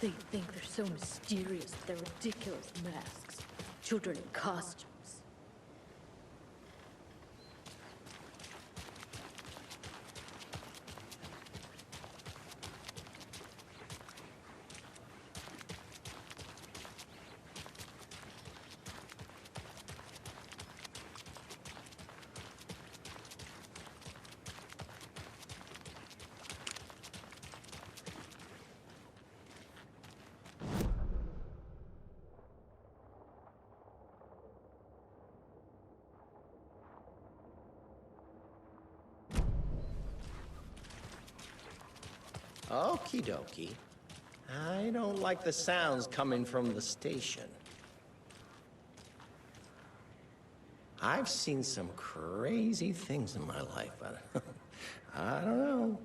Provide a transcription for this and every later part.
They think they're so mysterious with their ridiculous masks. Children in costumes. Okie dokie. I don't like the sounds coming from the station. I've seen some crazy things in my life, but I don't know.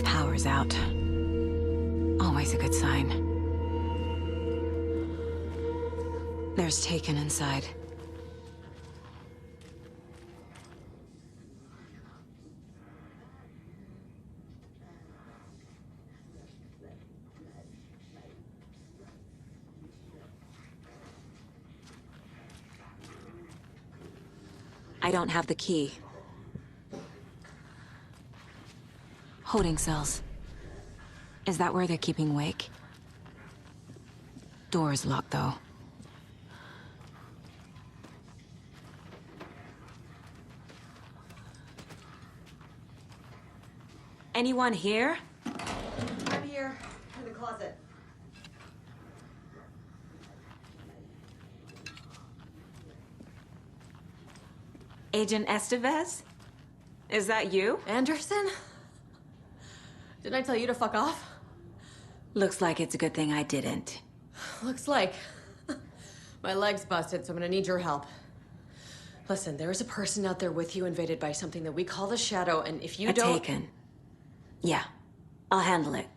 Power's out. Always a good sign. There's Taken inside. I don't have the key. Holding cells. Is that where they're keeping Wake? Door's locked, though. Anyone here? I'm here, in the closet. Agent Estevez? Is that you? Anderson? Didn't I tell you to fuck off? Looks like it's a good thing I didn't. Looks like. My leg's busted, so I'm gonna need your help. Listen, there is a person out there with you invaded by something that we call the Shadow, and if you don't... Taken. Yeah, I'll handle it.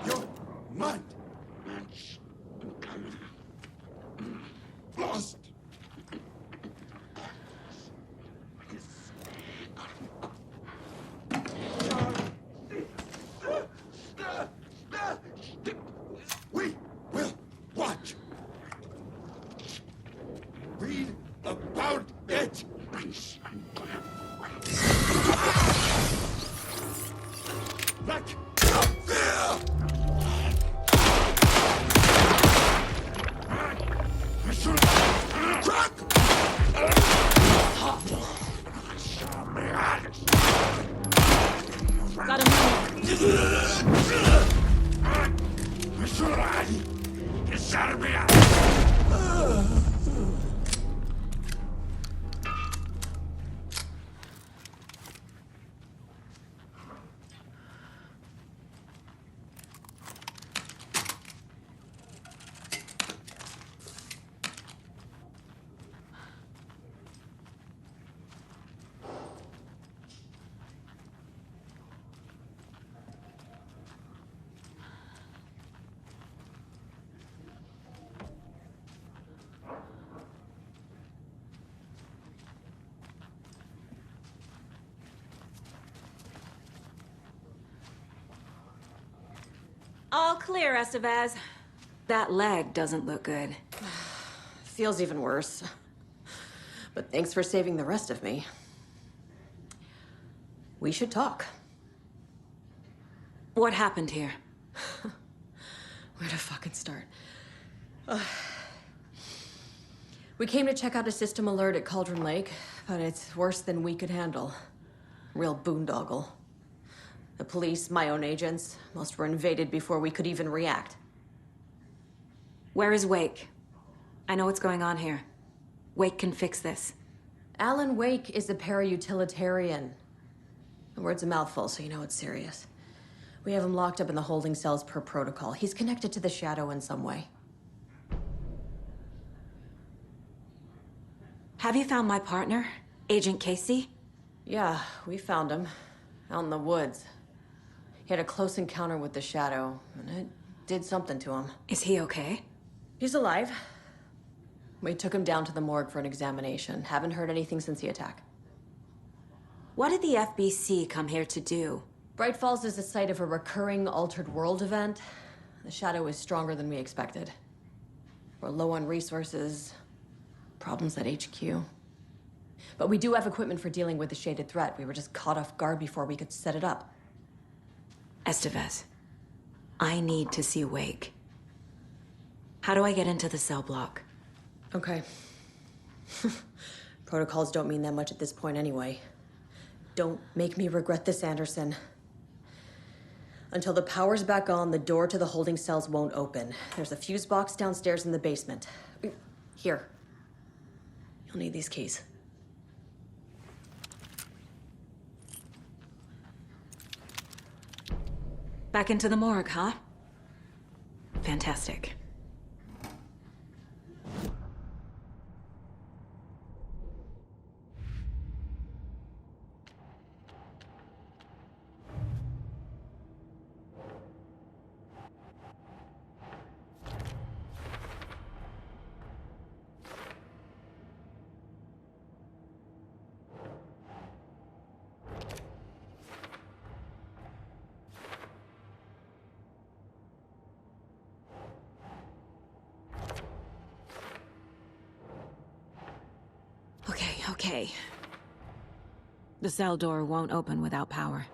Your mind. Lost. We will watch. Read about it. Like fear. Got him. All clear, Estevez. That leg doesn't look good. Feels even worse. But thanks for saving the rest of me. We should talk. What happened here? Where to fucking start? We came to check out a system alert at Cauldron Lake, but it's worse than we could handle. Real boondoggle. The police, my own agents, most were invaded before we could even react. Where is Wake? I know what's going on here. Wake can fix this. Alan Wake is a para-utilitarian. The word's a mouthful, so you know it's serious. We have him locked up in the holding cells per protocol. He's connected to the Shadow in some way. Have you found my partner, Agent Casey? Yeah, we found him. Out in the woods. He had a close encounter with the Shadow, and it did something to him. Is he okay? He's alive. We took him down to the morgue for an examination. Haven't heard anything since the attack. What did the FBC come here to do? Bright Falls is the site of a recurring altered world event. The Shadow is stronger than we expected. We're low on resources, problems at HQ. But we do have equipment for dealing with the shaded threat. We were just caught off guard before we could set it up. Estevez, I need to see Wake. How do I get into the cell block? Okay. Protocols don't mean that much at this point anyway. Don't make me regret this, Anderson. Until the power's back on, the door to the holding cells won't open. There's a fuse box downstairs in the basement. Here. You'll need these keys. Back into the morgue, huh? Fantastic. Okay. The cell door won't open without power.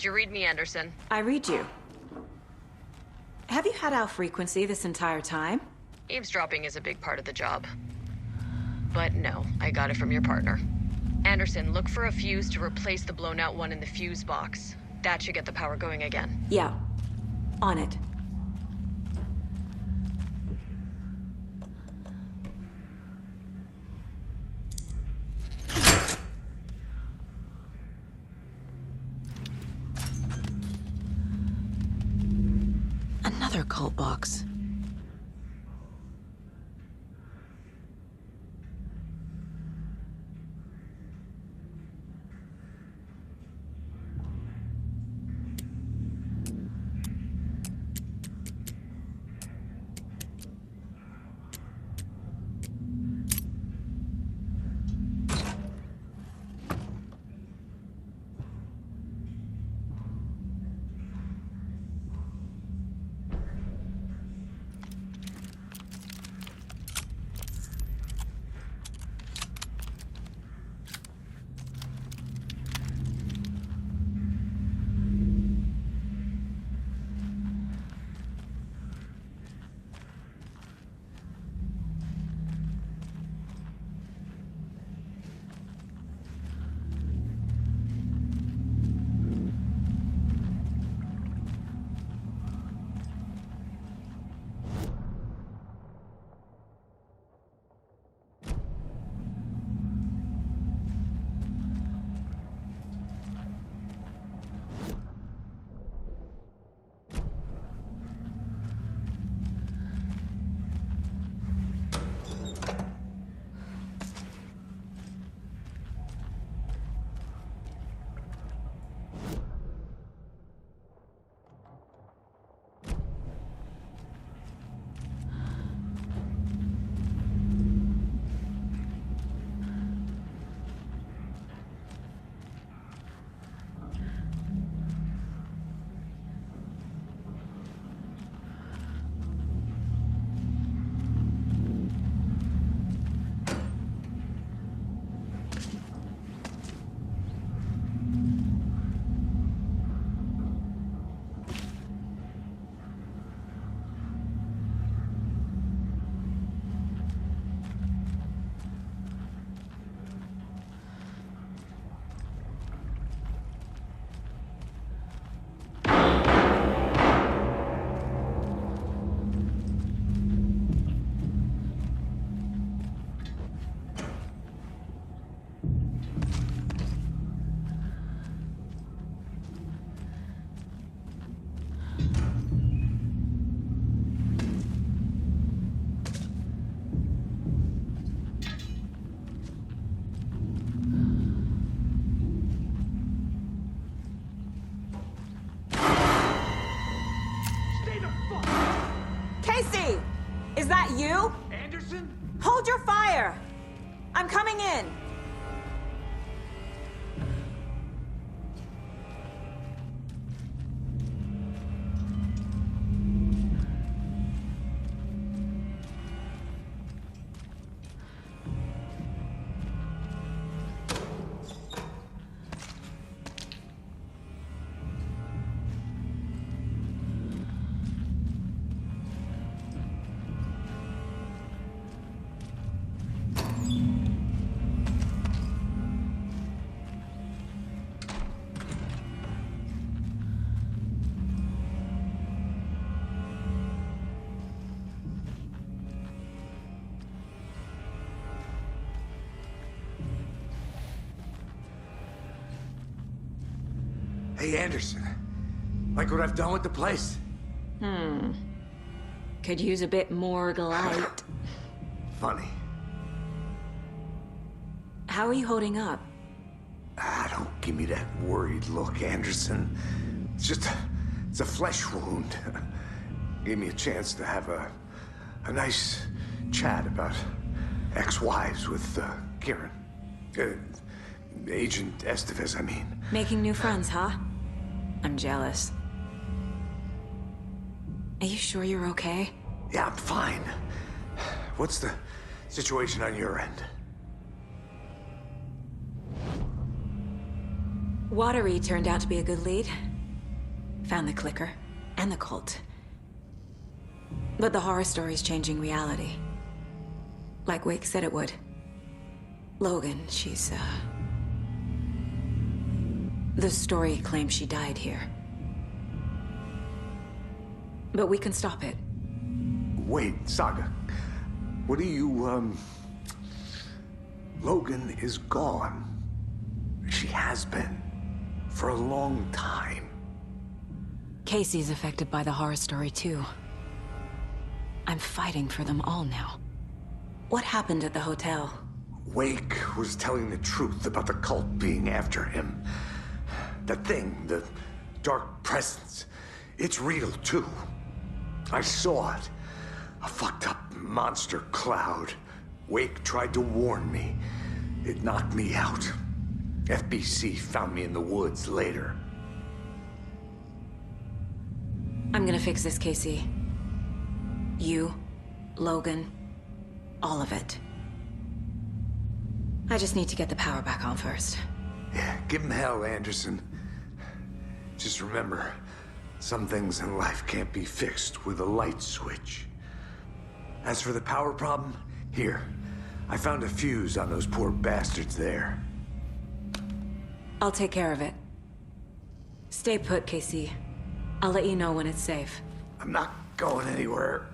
Did you read me, Anderson? I read you. Have you had our frequency this entire time? Eavesdropping is a big part of the job. But no, I got it from your partner. Anderson, look for a fuse to replace the blown out one in the fuse box. That should get the power going again. Yeah. On it. Another cult box. Casey! Is that you? Anderson? Hold your fire! I'm coming in! Hey, Anderson. Like what I've done with the place? Could use a bit more light. Funny. How are you holding up? Don't give me that worried look, Anderson. It's a flesh wound. Gave me a chance to have a nice chat about ex-wives with, Kieran. Agent Estevez, I mean. Making new friends, huh? I'm jealous. Are you sure you're okay? Yeah, I'm fine. What's the situation on your end? Watery turned out to be a good lead. Found the clicker and the cult. But the horror story's changing reality. Like Wake said it would. Logan, she's, the story claims she died here. But we can stop it. Wait, Saga. What do you, Logan is gone. She has been. For a long time. Casey's affected by the horror story, too. I'm fighting for them all now. What happened at the hotel? Wake was telling the truth about the cult being after him. That thing, the dark presence, it's real, too. I saw it. A fucked up monster cloud. Wake tried to warn me. It knocked me out. FBC found me in the woods later. I'm gonna fix this, Casey. You, Logan, all of it. I just need to get the power back on first. Yeah, give him hell, Anderson. Just remember, some things in life can't be fixed with a light switch. As for the power problem, here. I found a fuse on those poor bastards there. I'll take care of it. Stay put, Casey. I'll let you know when it's safe. I'm not going anywhere.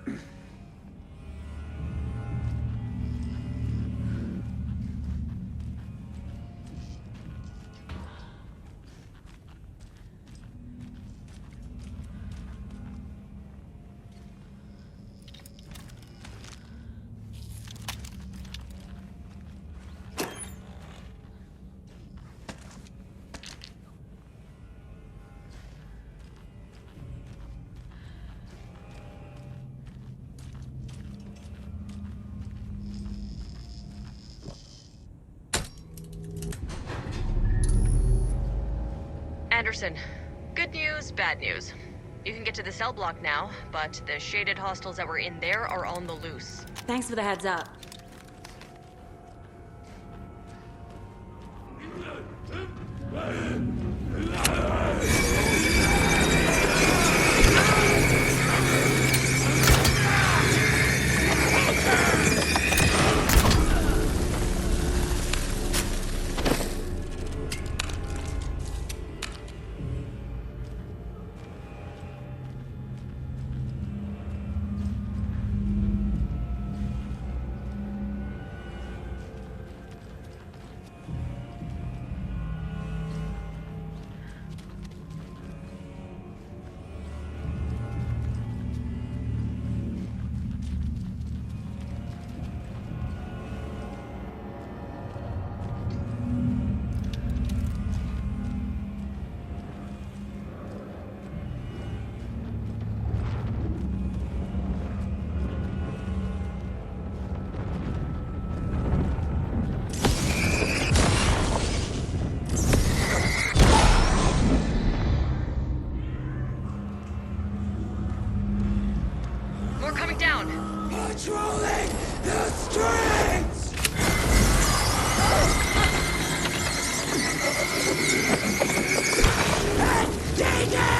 Anderson, good news, bad news. You can get to the cell block now, but the shaded hostiles that were in there are on the loose. Thanks for the heads up. More coming down. Patrolling the streets! Take it!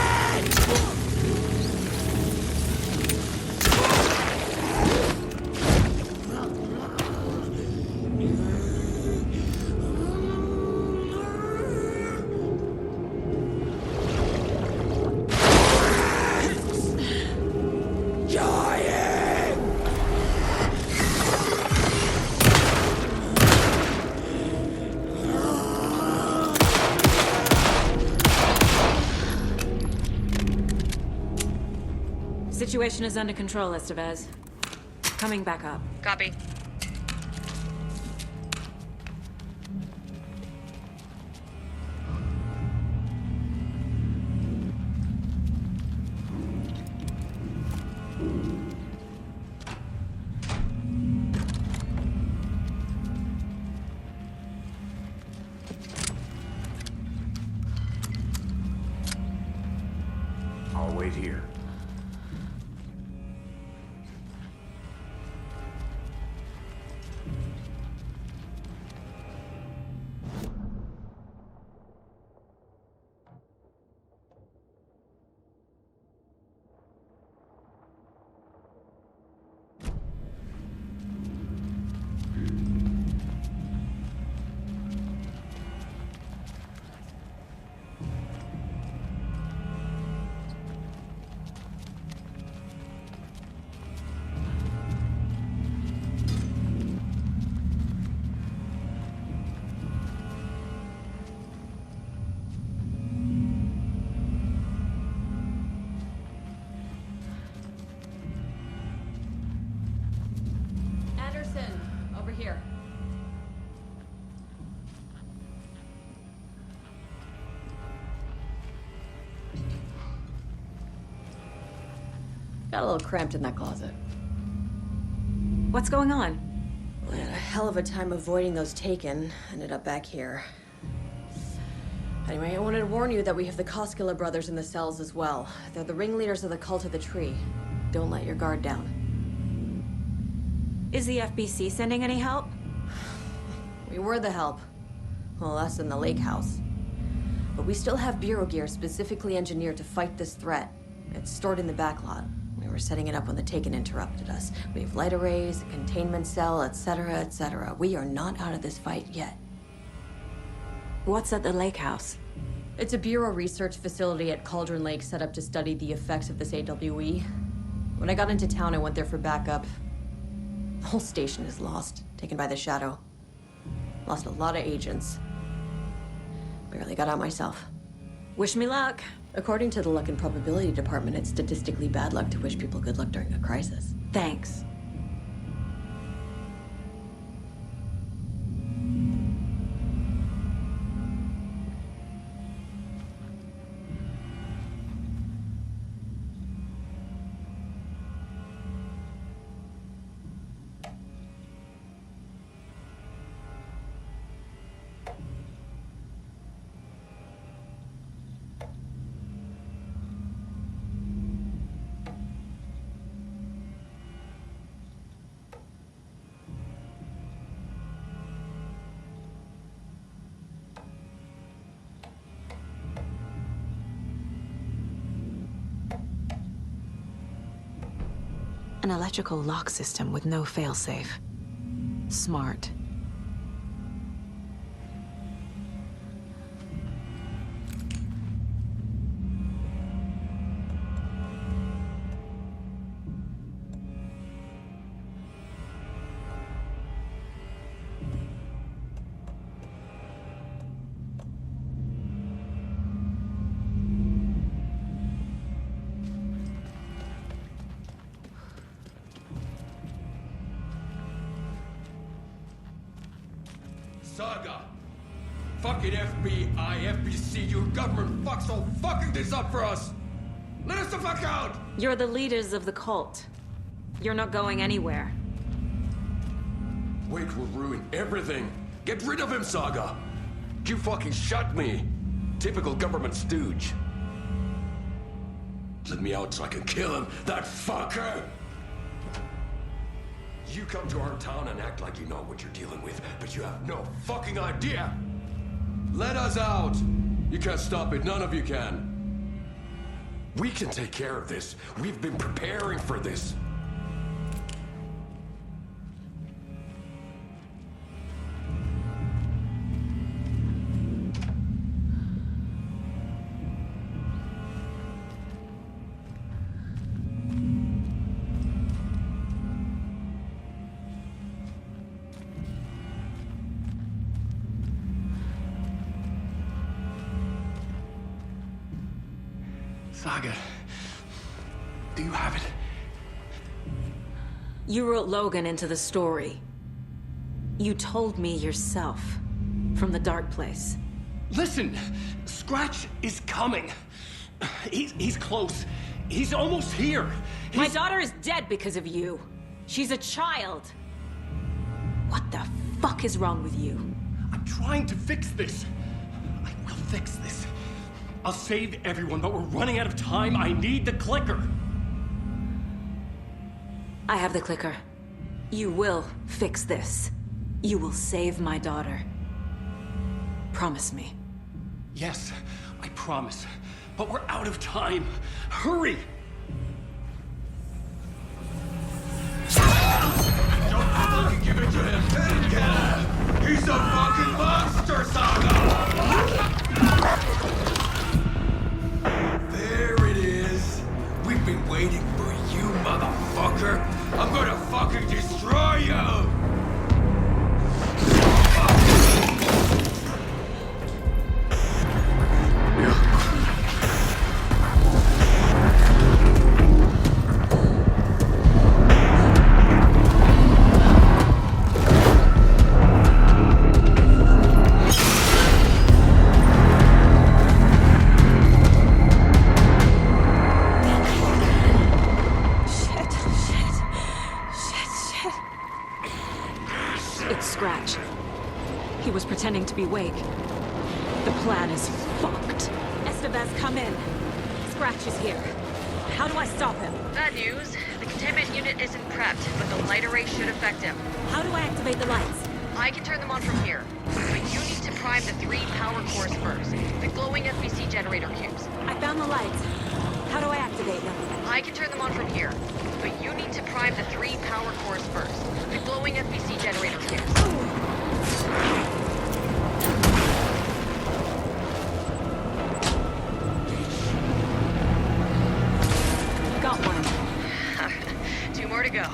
Situation is under control, Estevez. Coming back up. Copy. I'll wait here. Anderson, over here. Got a little cramped in that closet. What's going on? We had a hell of a time avoiding those taken. Ended up back here. Anyway, I wanted to warn you that we have the Koskela brothers in the cells as well. They're the ringleaders of the Cult of the Tree. Don't let your guard down. Is the FBC sending any help? We were the help. Well, us in the lake house. But we still have Bureau gear specifically engineered to fight this threat. It's stored in the backlot. We were setting it up when the Taken interrupted us. We have light arrays, a containment cell, etc., etc. We are not out of this fight yet. What's at the lake house? It's a Bureau research facility at Cauldron Lake set up to study the effects of this AWE. When I got into town, I went there for backup. The whole station is lost, taken by the Shadow. Lost a lot of agents. Barely got out myself. Wish me luck. According to the Luck and Probability Department, it's statistically bad luck to wish people good luck during a crisis. Thanks. An electrical lock system with no failsafe. Smart. Saga! Fucking FBI, FBC, your government fucks all fucking this up for us! Let us the fuck out! You're the leaders of the cult. You're not going anywhere. Wake will ruin everything! Get rid of him, Saga! You fucking shot me! Typical government stooge. Let me out so I can kill him, that fucker! You come to our town and act like you know what you're dealing with, but you have no fucking idea. Let us out. You can't stop it. None of you can. We can take care of this. We've been preparing for this. Saga, do you have it? You wrote Logan into the story. You told me yourself. From the dark place. Listen, Scratch is coming. He's close. He's almost here. My daughter is dead because of you. She's a child. What the fuck is wrong with you? I'm trying to fix this. I will fix this. I'll save everyone, but we're running out of time. I need the clicker. I have the clicker. You will fix this. You will save my daughter. Promise me. Yes, I promise. But we're out of time. Hurry! Don't fucking give it to him. Get him. He's a fucking monster, Saga. There it is. We've been waiting for you, motherfucker. I'm gonna fucking destroy you. He was pretending to be Wake. The plan is fucked. Estevez, come in. Scratch is here. How do I stop him? Bad news. The containment unit isn't prepped, but the light array should affect him. How do I activate the lights? I can turn them on from here. But you need to prime the 3 power cores first. The glowing FBC generator cubes. I found the lights. How do I activate them? I can turn them on from here. But you need to prime the 3 power cores first. The glowing FBC generator cubes. Got one. 2 more to go.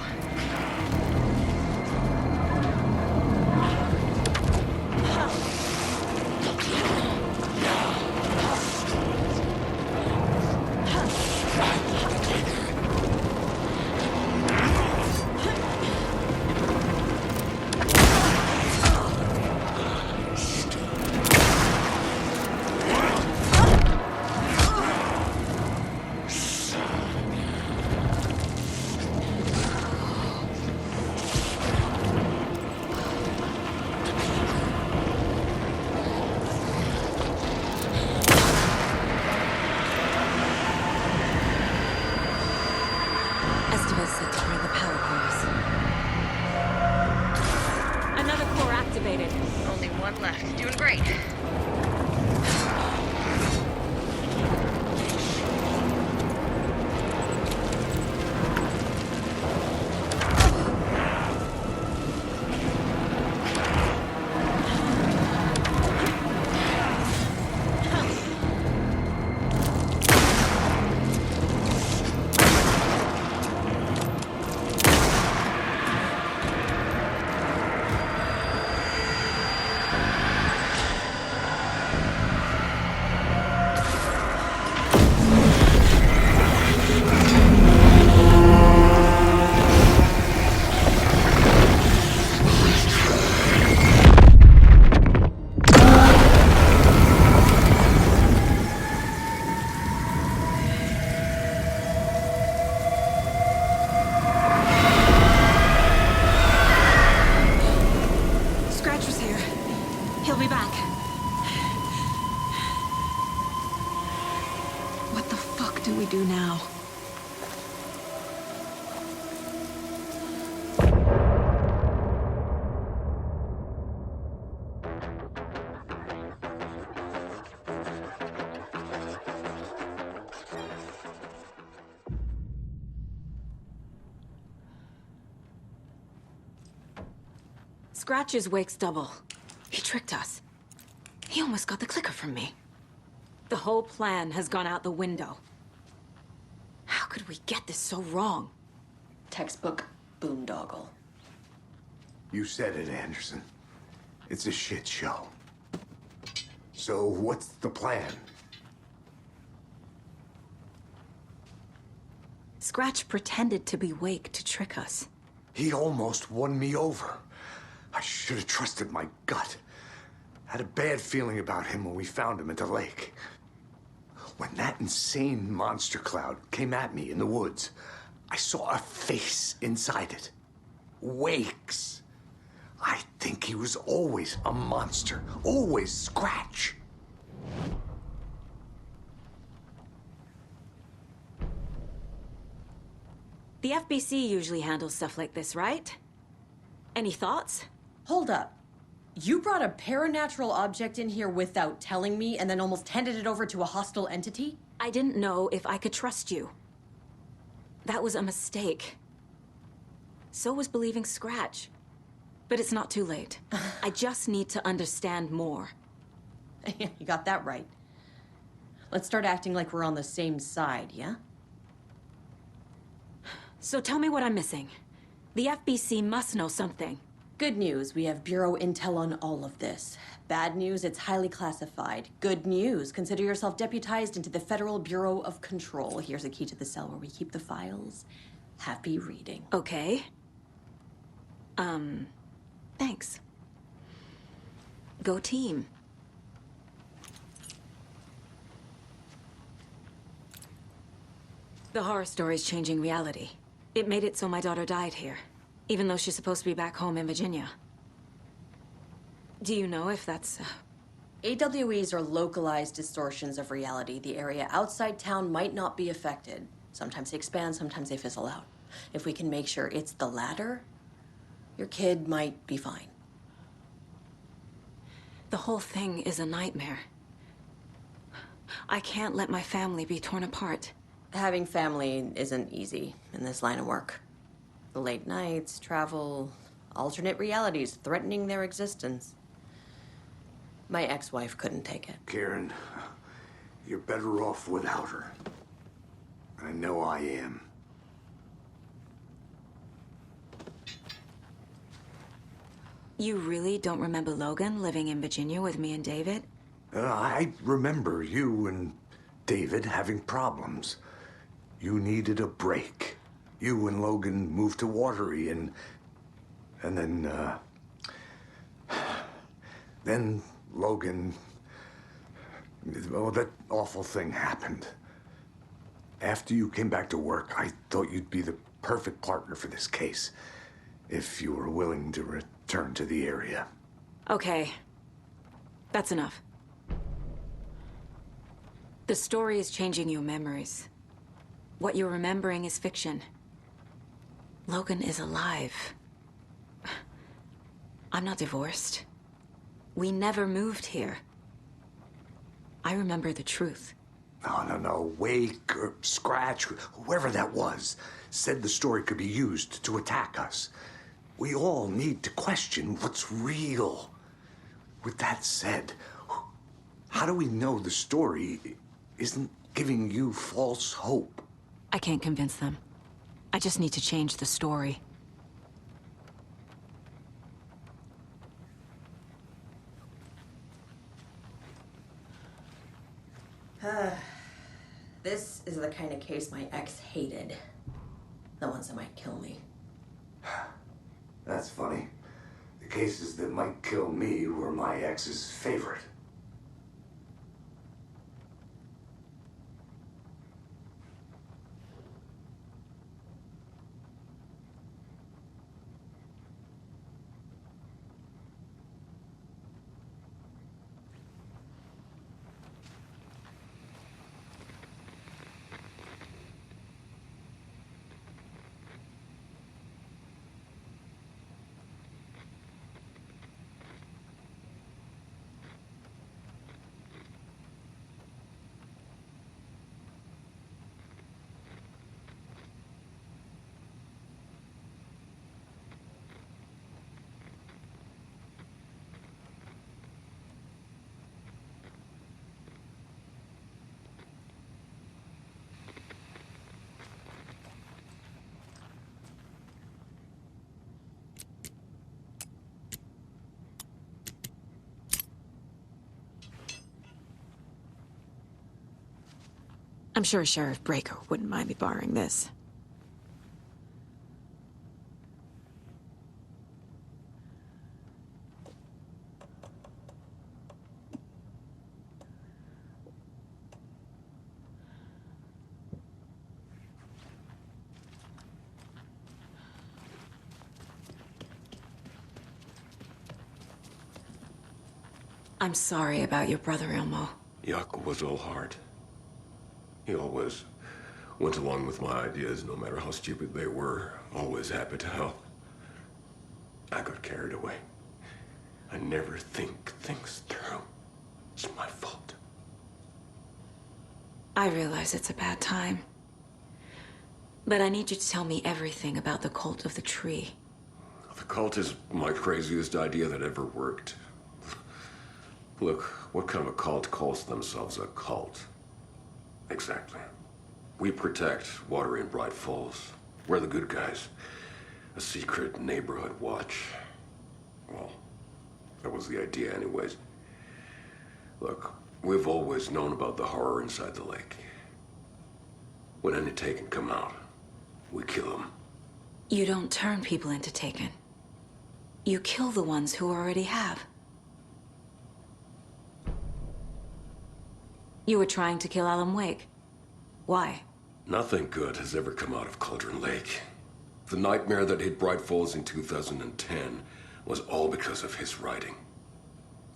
Scratch is Wake's double. He tricked us. He almost got the clicker from me. The whole plan has gone out the window. How could we get this so wrong? Textbook boondoggle. You said it, Anderson. It's a shit show. So what's the plan? Scratch pretended to be Wake to trick us. He almost won me over. I should have trusted my gut. Had a bad feeling about him when we found him at the lake. When that insane monster cloud came at me in the woods, I saw a face inside it. Wake's. I think he was always a monster. Always Scratch. The FBC usually handles stuff like this, right? Any thoughts? Hold up. You brought a paranatural object in here without telling me and then almost handed it over to a hostile entity? I didn't know if I could trust you. That was a mistake. So was believing Scratch. But it's not too late. I just need to understand more. You got that right. Let's start acting like we're on the same side, yeah? So tell me what I'm missing. The FBC must know something. Good news, we have Bureau intel on all of this. Bad news, it's highly classified. Good news, consider yourself deputized into the Federal Bureau of Control. Here's a key to the cell where we keep the files. Happy reading. Okay. Thanks. Go team. The horror story's changing reality. It made it so my daughter died here, even though she's supposed to be back home in Virginia. Do you know if that's... AWEs are localized distortions of reality. The area outside town might not be affected. Sometimes they expand, sometimes they fizzle out. If we can make sure it's the latter, your kid might be fine. The whole thing is a nightmare. I can't let my family be torn apart. Having family isn't easy in this line of work. The late nights, travel, alternate realities threatening their existence. My ex-wife couldn't take it. Karen, you're better off without her. I know I am. You really don't remember Logan living in Virginia with me and David? I remember you and David having problems. You needed a break. You and Logan moved to Watery and then Logan, oh, that awful thing happened. After you came back to work, I thought you'd be the perfect partner for this case, if you were willing to return to the area. Okay. That's enough. The story is changing your memories. What you're remembering is fiction. Logan is alive. I'm not divorced. We never moved here. I remember the truth. No. Wake or Scratch, whoever that was, said the story could be used to attack us. We all need to question what's real. With that said, how do we know the story isn't giving you false hope? I can't convince them. I just need to change the story. This is the kind of case my ex hated. The ones that might kill me. That's funny. The cases that might kill me were my ex's favorite. I'm sure Sheriff Breaker wouldn't mind me borrowing this. I'm sorry about your brother, Elmo. Yuck was all heart. He always went along with my ideas, no matter how stupid they were. Always happy to help. I got carried away. I never think things through. It's my fault. I realize it's a bad time. But I need you to tell me everything about the Cult of the Tree. The cult is my craziest idea that ever worked. Look, what kind of a cult calls themselves a cult? Exactly. We protect Water in Bright Falls. We're the good guys. A secret neighborhood watch. Well, that was the idea anyways. Look, we've always known about the horror inside the lake. When any Taken come out, we kill them. You don't turn people into Taken. You kill the ones who already have. You were trying to kill Alan Wake. Why? Nothing good has ever come out of Cauldron Lake. The nightmare that hit Bright Falls in 2010 was all because of his writing.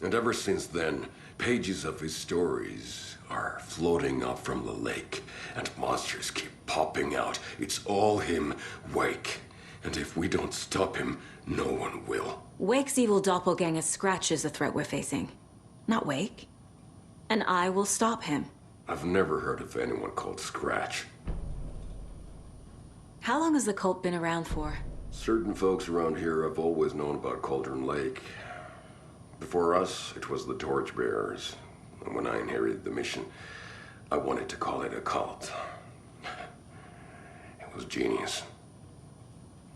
And ever since then, pages of his stories are floating up from the lake, and monsters keep popping out. It's all him, Wake. And if we don't stop him, no one will. Wake's evil doppelganger Scratch is the threat we're facing, not Wake. And I will stop him. I've never heard of anyone called Scratch. How long has the cult been around for? Certain folks around here have always known about Cauldron Lake. Before us, it was the Torchbearers. And when I inherited the mission, I wanted to call it a cult. It was genius.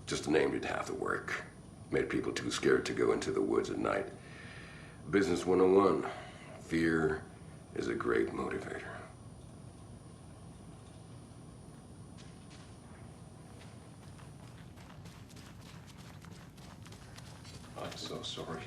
Just a name did half the work. Made people too scared to go into the woods at night. Business 101. Fear is a great motivator. I'm so sorry.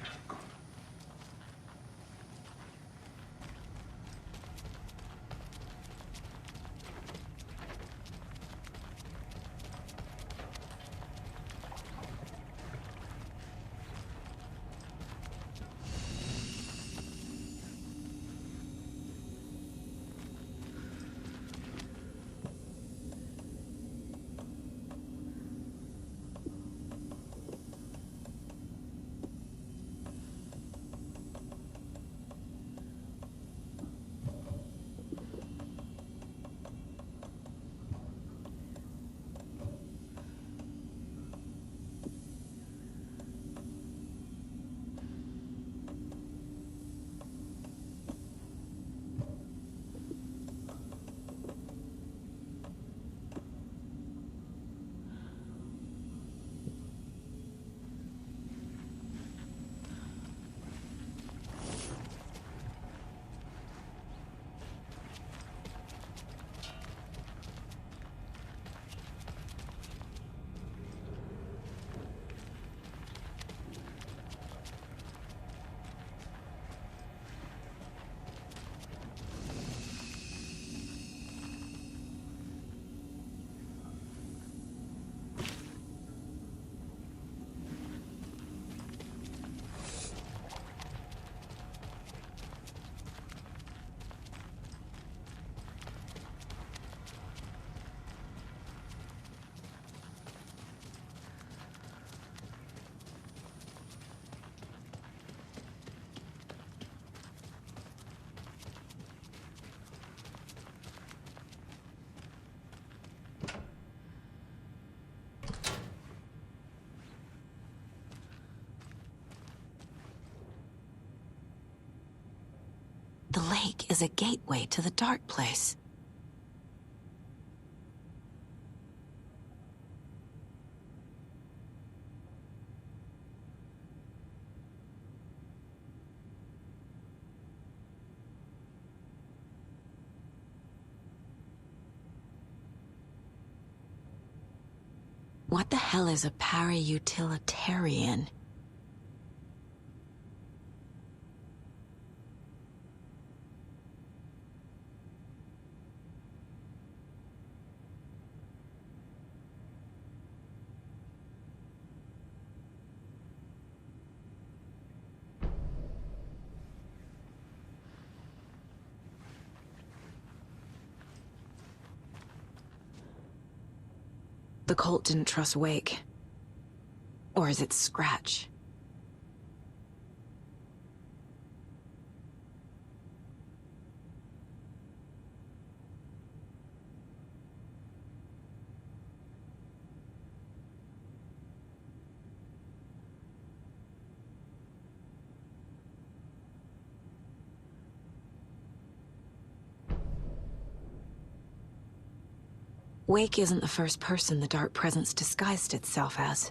The lake is a gateway to the dark place. What the hell is a para-utilitarian? The cult didn't trust Wake. Or is it Scratch? Wake isn't the first person the Dark Presence disguised itself as.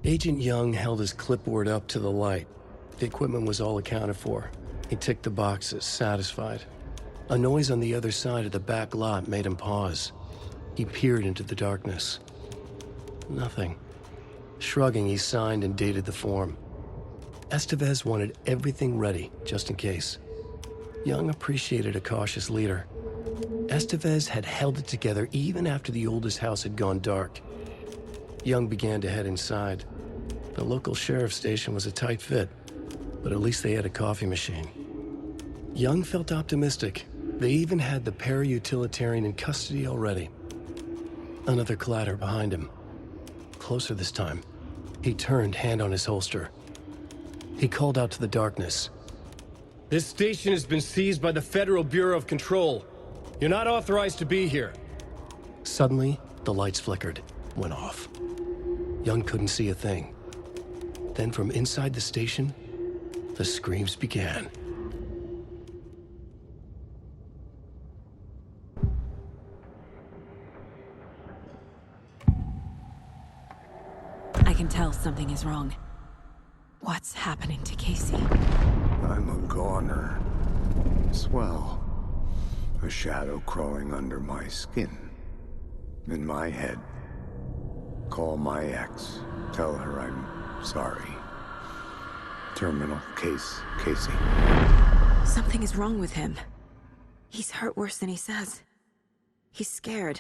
Agent Young held his clipboard up to the light. The equipment was all accounted for. He ticked the boxes, satisfied. A noise on the other side of the back lot made him pause. He peered into the darkness. Nothing. Shrugging, he signed and dated the form. Estevez wanted everything ready, just in case. Young appreciated a cautious leader. Estevez had held it together even after the oldest house had gone dark. Young began to head inside. The local sheriff's station was a tight fit, but at least they had a coffee machine. Young felt optimistic. They even had the para-utilitarian in custody already. Another clatter behind him. Closer this time. He turned, hand on his holster. He called out to the darkness. This station has been seized by the Federal Bureau of Control. You're not authorized to be here. Suddenly, the lights flickered, went off. Young couldn't see a thing. Then from inside the station, the screams began. I can tell something is wrong. What's happening to Casey? I'm a goner. Swell. A shadow crawling under my skin. In my head. Call my ex. Tell her I'm sorry. Terminal case, Casey. Something is wrong with him. He's hurt worse than he says. He's scared.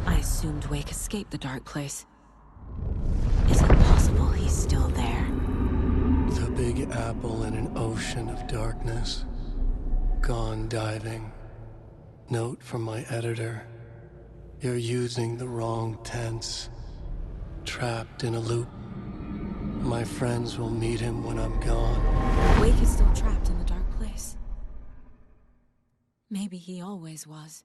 I assumed Wake escaped the dark place. Is it possible he's still there? The Big Apple in an ocean of darkness. Gone diving. Note from my editor. You're using the wrong tense. Trapped in a loop. My friends will meet him when I'm gone. Wake is still trapped in the dark place. Maybe he always was.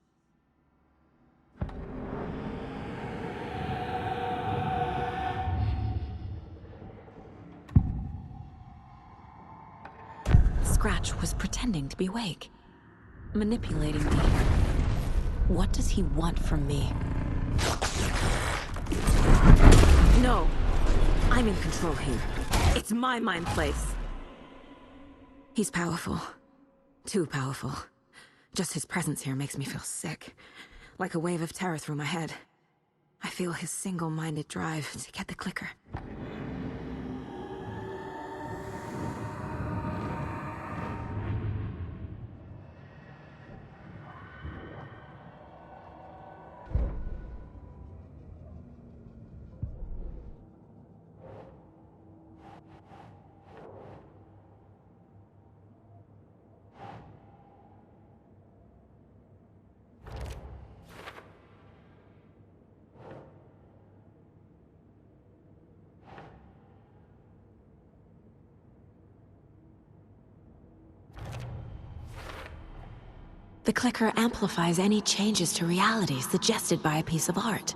Scratch was pretending to be Wake. Manipulating me. What does he want from me? No! I'm in control here. It's my mind place. He's powerful. Too powerful. Just his presence here makes me feel sick. Like a wave of terror through my head. I feel his single-minded drive to get the clicker. The clicker amplifies any changes to reality suggested by a piece of art.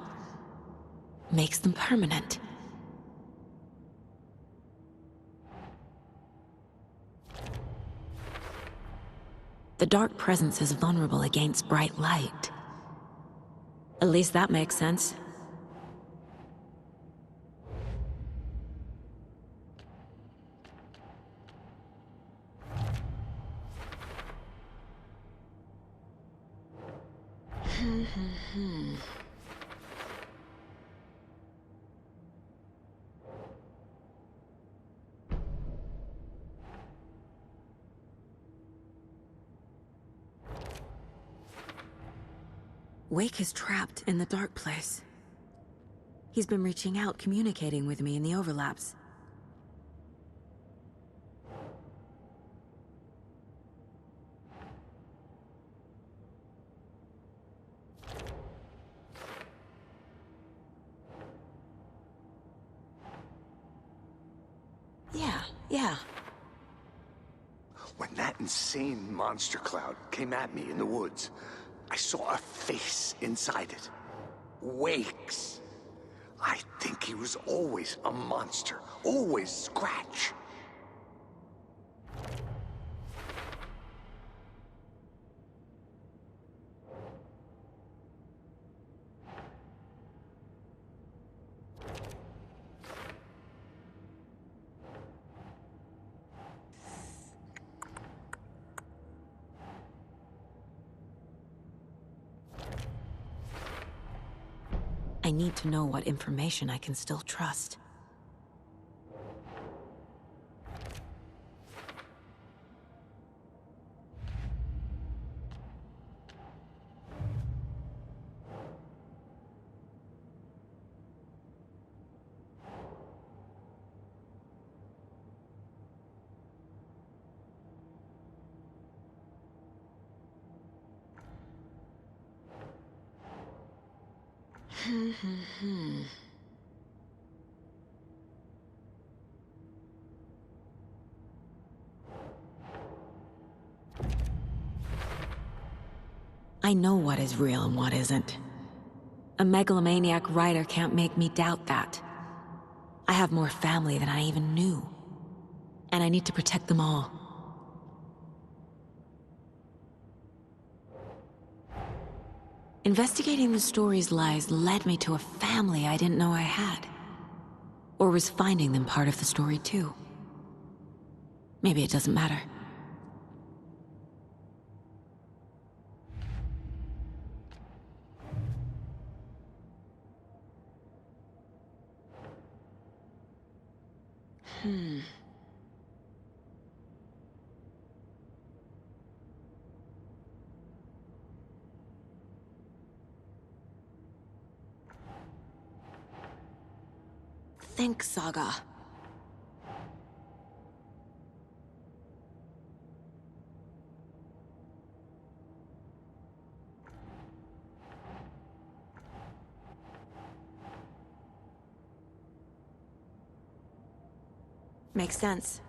Makes them permanent. The dark presence is vulnerable against bright light. At least that makes sense. Wake is trapped in the dark place. He's been reaching out, communicating with me in the overlaps. Yeah. When that insane monster cloud came at me in the woods, I saw a face inside it. Wake's. I think he was always a monster. Always Scratch. I need to know what information I can still trust. I know what is real and what isn't. A megalomaniac writer can't make me doubt that. I have more family than I even knew. And I need to protect them all. Investigating the story's lies led me to a family I didn't know I had. Or was finding them part of the story too? Maybe it doesn't matter. Think, Saga. Makes sense.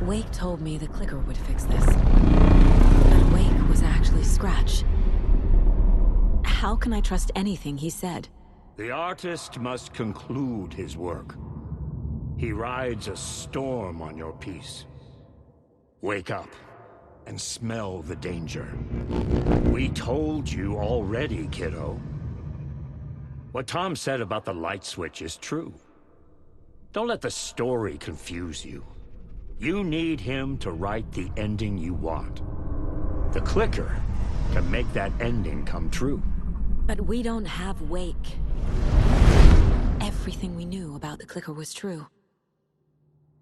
Wake told me the clicker would fix this. But Wake was actually Scratch. How can I trust anything he said? The artist must conclude his work. He rides a storm on your piece. Wake up and smell the danger. We told you already, kiddo. What Tom said about the light switch is true. Don't let the story confuse you. You need him to write the ending you want. The clicker can make that ending come true. But we don't have Wake. Everything we knew about the clicker was true.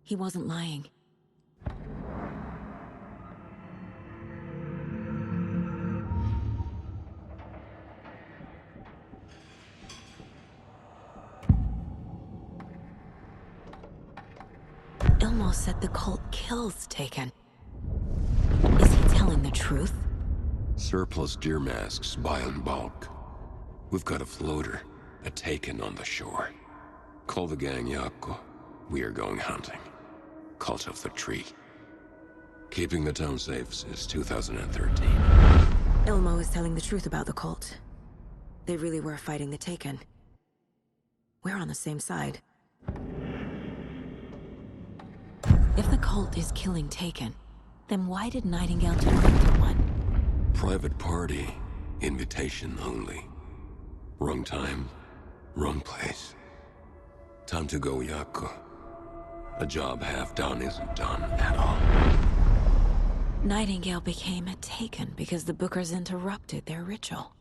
He wasn't lying. Ilmo said the cult kills Taken. Is he telling the truth? Surplus deer masks buy in bulk. We've got a floater, a Taken on the shore. Call the gang Yako. We are going hunting. Cult of the Tree. Keeping the town safe since 2013. Ilmo is telling the truth about the cult. They really were fighting the Taken. We're on the same side. If the cult is killing Taken, then why did Nightingale turn into one? Private party. Invitation only. Wrong time, wrong place. Time to go, Yako. A job half done isn't done at all. Nightingale became a Taken because the Bookers interrupted their ritual.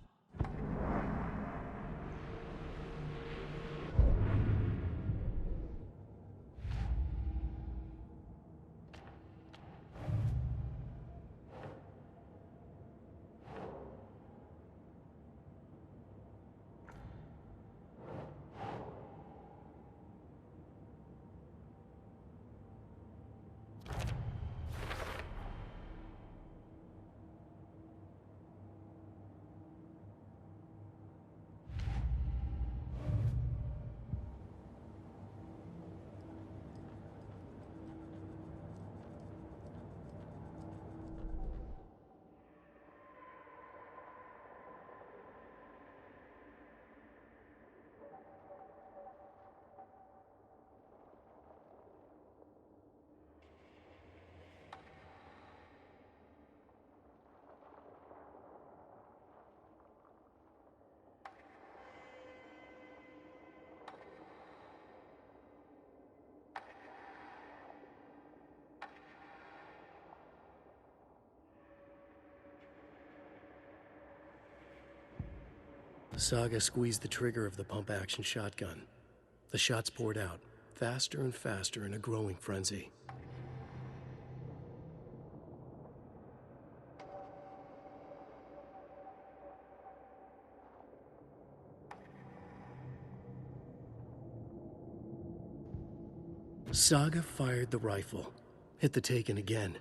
Saga squeezed the trigger of the pump-action shotgun. The shots poured out, faster and faster in a growing frenzy. Saga fired the rifle, hit the Taken again,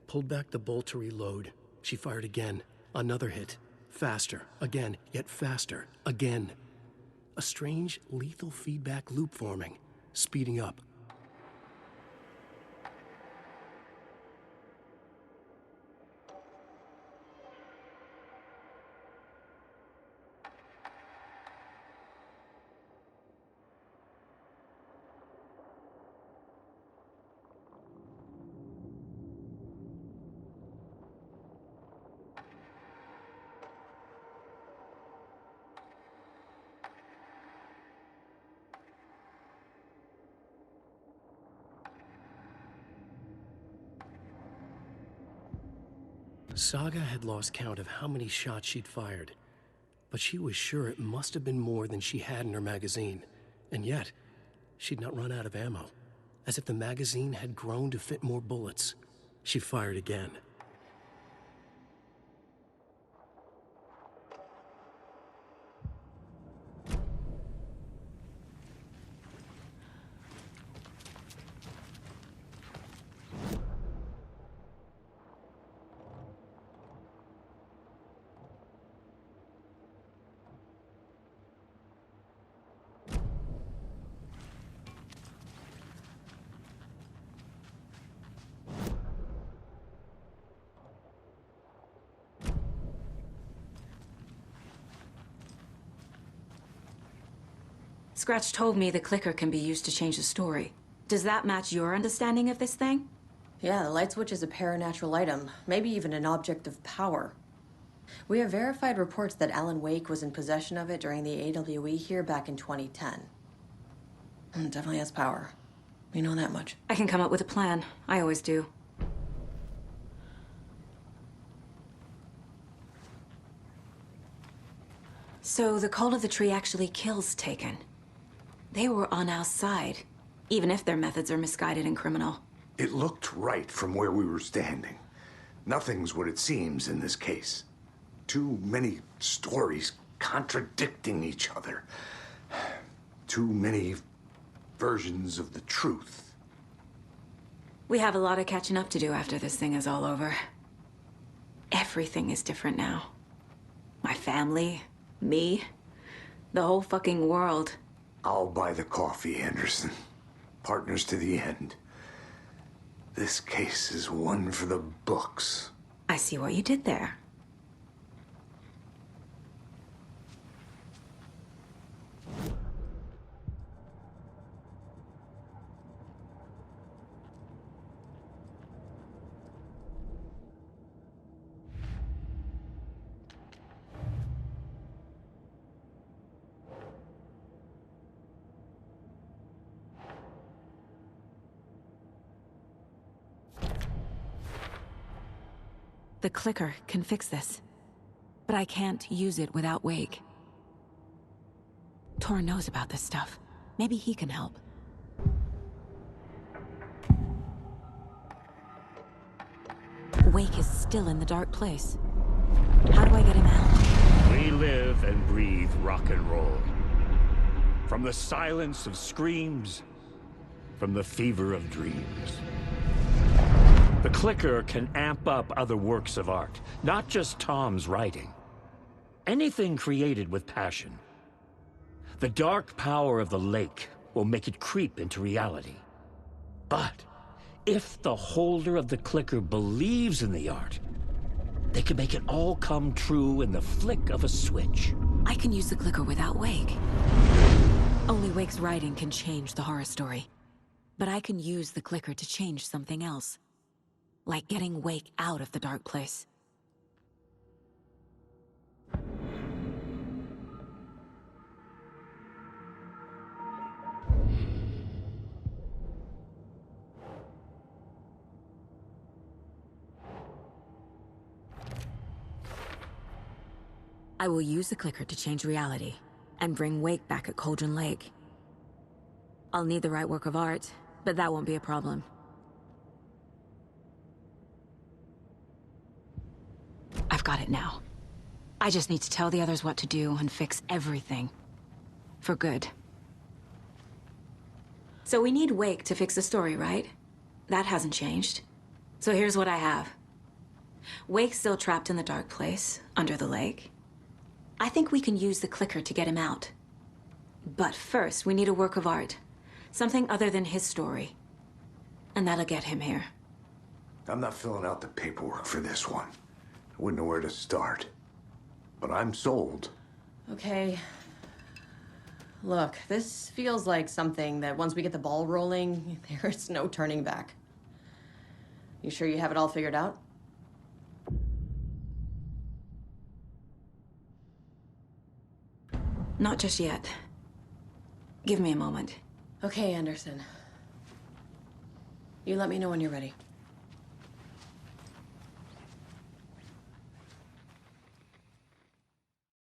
pulled back the bolt to reload. She fired again, another hit, faster, again, yet faster, again. A strange, lethal feedback loop forming, speeding up. Saga had lost count of how many shots she'd fired, but she was sure it must have been more than she had in her magazine. And yet, she'd not run out of ammo. As if the magazine had grown to fit more bullets. She fired again. Scratch told me the clicker can be used to change the story. Does that match your understanding of this thing? Yeah, the light switch is a paranatural item, maybe even an object of power. We have verified reports that Alan Wake was in possession of it during the AWE here back in 2010. It definitely has power. We know that much. I can come up with a plan. I always do. So the Cult of the Tree actually kills Taken. They were on our side, even if their methods are misguided and criminal. It looked right from where we were standing. Nothing's what it seems in this case. Too many stories contradicting each other. Too many versions of the truth. We have a lot of catching up to do after this thing is all over. Everything is different now. My family, me, the whole fucking world. I'll buy the coffee, Anderson. Partners to the end. This case is one for the books. I see what you did there. The clicker can fix this, but I can't use it without Wake. Tor knows about this stuff. Maybe he can help. Wake is still in the dark place. How do I get him out? We live and breathe rock and roll. From the silence of screams, from the fever of dreams. The clicker can amp up other works of art, not just Tom's writing. Anything created with passion. The dark power of the lake will make it creep into reality. But if the holder of the clicker believes in the art, they can make it all come true in the flick of a switch. I can use the clicker without Wake. Only Wake's writing can change the horror story. But I can use the clicker to change something else. Like getting Wake out of the dark place. I will use the clicker to change reality and bring Wake back at Cauldron Lake. I'll need the right work of art, but that won't be a problem. I've got it now. I just need to tell the others what to do and fix everything. For good. So we need Wake to fix the story, right? That hasn't changed. So here's what I have. Wake's still trapped in the dark place, under the lake. I think we can use the clicker to get him out. But first, we need a work of art. Something other than his story. And that'll get him here. I'm not filling out the paperwork for this one. I wouldn't know where to start. But I'm sold. Okay. Look, this feels like something that once we get the ball rolling, there's no turning back. You sure you have it all figured out? Not just yet. Give me a moment. Okay, Anderson. You let me know when you're ready.